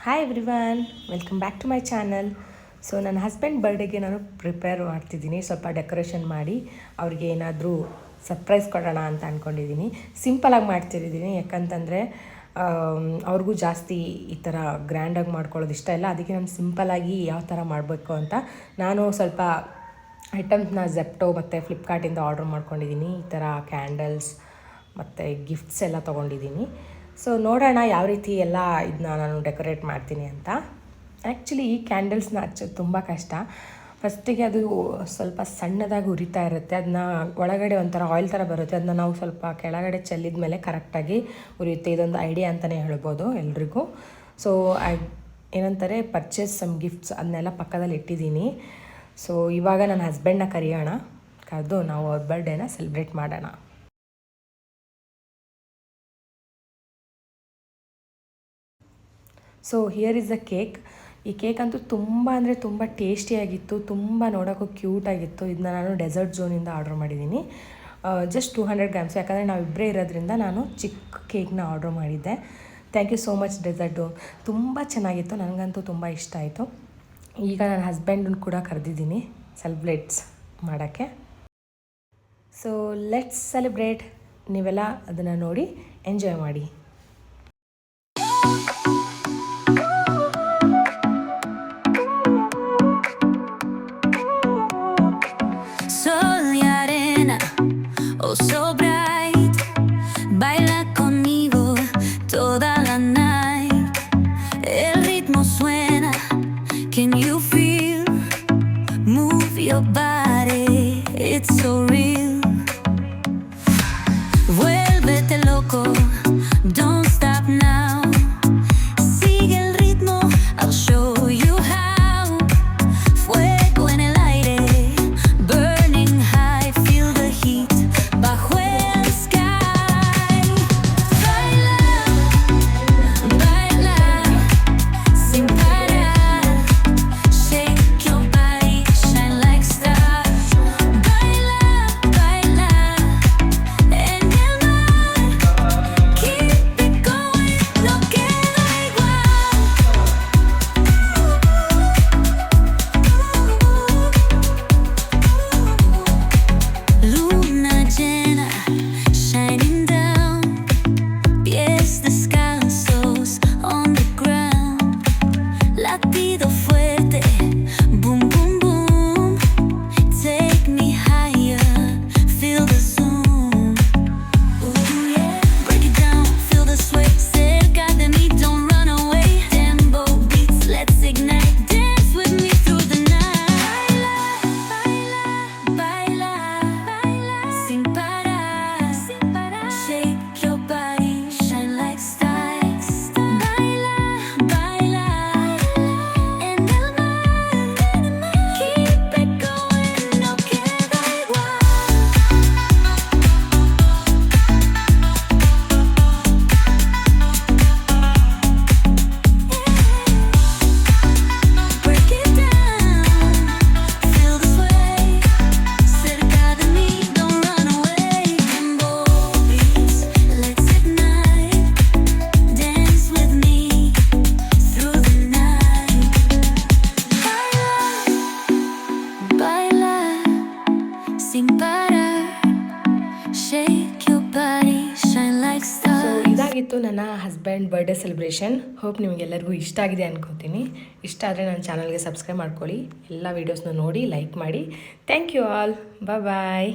Hi everyone, welcome back to my channel. So ನನ್ನ husband ಬರ್ಡೇಗೆ ನಾನು ಪ್ರಿಪೇರ್ ಮಾಡ್ತಿದ್ದೀನಿ. ಸ್ವಲ್ಪ ಡೆಕೋರೇಷನ್ ಮಾಡಿ ಅವ್ರಿಗೆ ಏನಾದರೂ ಸರ್ಪ್ರೈಸ್ ಕೊಡೋಣ ಅಂತ ಅಂದ್ಕೊಂಡಿದ್ದೀನಿ. ಸಿಂಪಲಾಗಿ ಮಾಡ್ತಿದ್ದೀನಿ, ಯಾಕಂತಂದರೆ ಅವ್ರಿಗೂ ಜಾಸ್ತಿ ಈ ಥರ ಗ್ರ್ಯಾಂಡಾಗಿ ಮಾಡ್ಕೊಳ್ಳೋದು ಇಷ್ಟ ಇಲ್ಲ. ಅದಕ್ಕೆ ನಾನು ಸಿಂಪಲಾಗಿ ಯಾವ ಥರ ಮಾಡಬೇಕು ಅಂತ ನಾನು ಸ್ವಲ್ಪ ಐಟಮ್ಸ್ನ ಜೆಪ್ಟೋ ಮತ್ತು ಫ್ಲಿಪ್ಕಾರ್ಟಿಂದ ಆರ್ಡ್ರ್ ಮಾಡ್ಕೊಂಡಿದ್ದೀನಿ. ಈ ಥರ ಕ್ಯಾಂಡಲ್ಸ್ ಮತ್ತು ಗಿಫ್ಟ್ಸ್ ಎಲ್ಲ ತೊಗೊಂಡಿದ್ದೀನಿ. ಸೊ ನೋಡೋಣ ಯಾವ ರೀತಿ ಎಲ್ಲ ಇದನ್ನ ನಾನು ಡೆಕೋರೇಟ್ ಮಾಡ್ತೀನಿ ಅಂತ. ಆ್ಯಕ್ಚುಲಿ ಈ ಕ್ಯಾಂಡಲ್ಸ್ನ ಹಚ್ಚೋದು ತುಂಬ ಕಷ್ಟ. ಫಸ್ಟಿಗೆ ಅದು ಸ್ವಲ್ಪ ಸಣ್ಣದಾಗಿ ಉರಿತಾ ಇರುತ್ತೆ, ಅದನ್ನ ಒಳಗಡೆ ಒಂಥರ ಆಯಿಲ್ ಥರ ಬರುತ್ತೆ, ಅದನ್ನ ನಾವು ಸ್ವಲ್ಪ ಕೆಳಗಡೆ ಚೆಲ್ಲಿದ ಮೇಲೆ ಕರೆಕ್ಟಾಗಿ ಉರಿಯುತ್ತೆ. ಇದೊಂದು ಐಡಿಯಾ ಅಂತಲೇ ಹೇಳ್ಬೋದು ಎಲ್ರಿಗೂ. ಸೊ ಏನಂತಾರೆ, ಪರ್ಚೇಸ್ ಸಮ್ ಗಿಫ್ಟ್ಸ್ ಅದನ್ನೆಲ್ಲ ಪಕ್ಕದಲ್ಲಿ ಇಟ್ಟಿದ್ದೀನಿ. ಸೊ ಇವಾಗ ನನ್ನ ಹಸ್ಬೆಂಡ್ನ ಕರೆದು ನಾವು ಅವ್ರ ಬರ್ಡೇನ ಸೆಲೆಬ್ರೇಟ್ ಮಾಡೋಣ. So here is the cake. ಈ ಕೇಕ್ ಅಂತೂ ತುಂಬ ಅಂದರೆ ತುಂಬ ಟೇಸ್ಟಿಯಾಗಿತ್ತು, ತುಂಬ ನೋಡೋಕ್ಕೂ ಕ್ಯೂಟಾಗಿತ್ತು. ಇದನ್ನ ನಾನು ಡೆಸರ್ಟ್ ಝೋನಿಂದ ಆರ್ಡ್ರ್ ಮಾಡಿದ್ದೀನಿ. ಜಸ್ಟ್ 200 ಗ್ರಾಮ್ಸ್, ಯಾಕಂದರೆ ನಾವಿಬ್ಬರೇ ಇರೋದ್ರಿಂದ ನಾನು ಚಿಕ್ಕ ಕೇಕ್ನ ಆರ್ಡ್ರ್ ಮಾಡಿದ್ದೆ. Thank you so much dessert zone, ತುಂಬ ಚೆನ್ನಾಗಿತ್ತು, ನನಗಂತೂ ತುಂಬ ಇಷ್ಟ ಆಯಿತು. ಈಗ ನನ್ನ ಹಸ್ಬೆಂಡನ್ನು ಕೂಡ ಕರೆದಿದ್ದೀನಿ ಸೆಲೆಬ್ರೇಟ್ಸ್ ಮಾಡೋಕ್ಕೆ. So let's celebrate. ನೀವೆಲ್ಲ ಅದನ್ನು ನೋಡಿ ಎಂಜಾಯ್ ಮಾಡಿ. So bright, baila conmigo toda la night. El ritmo suena, can you feel? Move your body, it's so real. Vuélvete loco, don't stop now. Sigue el ritmo, I'll show you how. Fuego en el aire, burning high, feel the heat. Bajo el sky, baila, baila, sin parar. Shake your body, shine like stars. Baila, baila, en el mar. Keep it going, no queda igual. Luna llena, shining down, pies descalzos on the ground, latido fuerte, boom boom boom, take me higher, feel the zoom. Ooh yeah, break it down, feel the sway, cerca de mí, don't run away. Tempo beats, let's ignite, dance with me through the night. Baila, baila, baila, sin parar, shake your body, shine like stars. Baila, baila, en el mar. Keep it going, no queda igual. Break it down, feel the sway, cerca de mí, don't run away. Tempo beats, let's ignite, dance with me through the night. Baila, baila, sin parar, shake your body, shine like so stars. ಇದಾಗಿತ್ತು ನನ್ನ husband birthday celebration. Hope ನಿಮಗೆಲ್ಲರಿಗೂ ಇಷ್ಟ ಆಗಿದೆ ಅನ್ಕೋತೀನಿ. ಇಷ್ಟ ಆದರೆ ನನ್ನ ಚಾನಲ್ಗೆ ಸಬ್ಸ್ಕ್ರೈಬ್ ಮಾಡ್ಕೊಳ್ಳಿ, ಎಲ್ಲ ವೀಡಿಯೋಸ್ನ ನೋಡಿ ಲೈಕ್ ಮಾಡಿ. Thank you all, bye.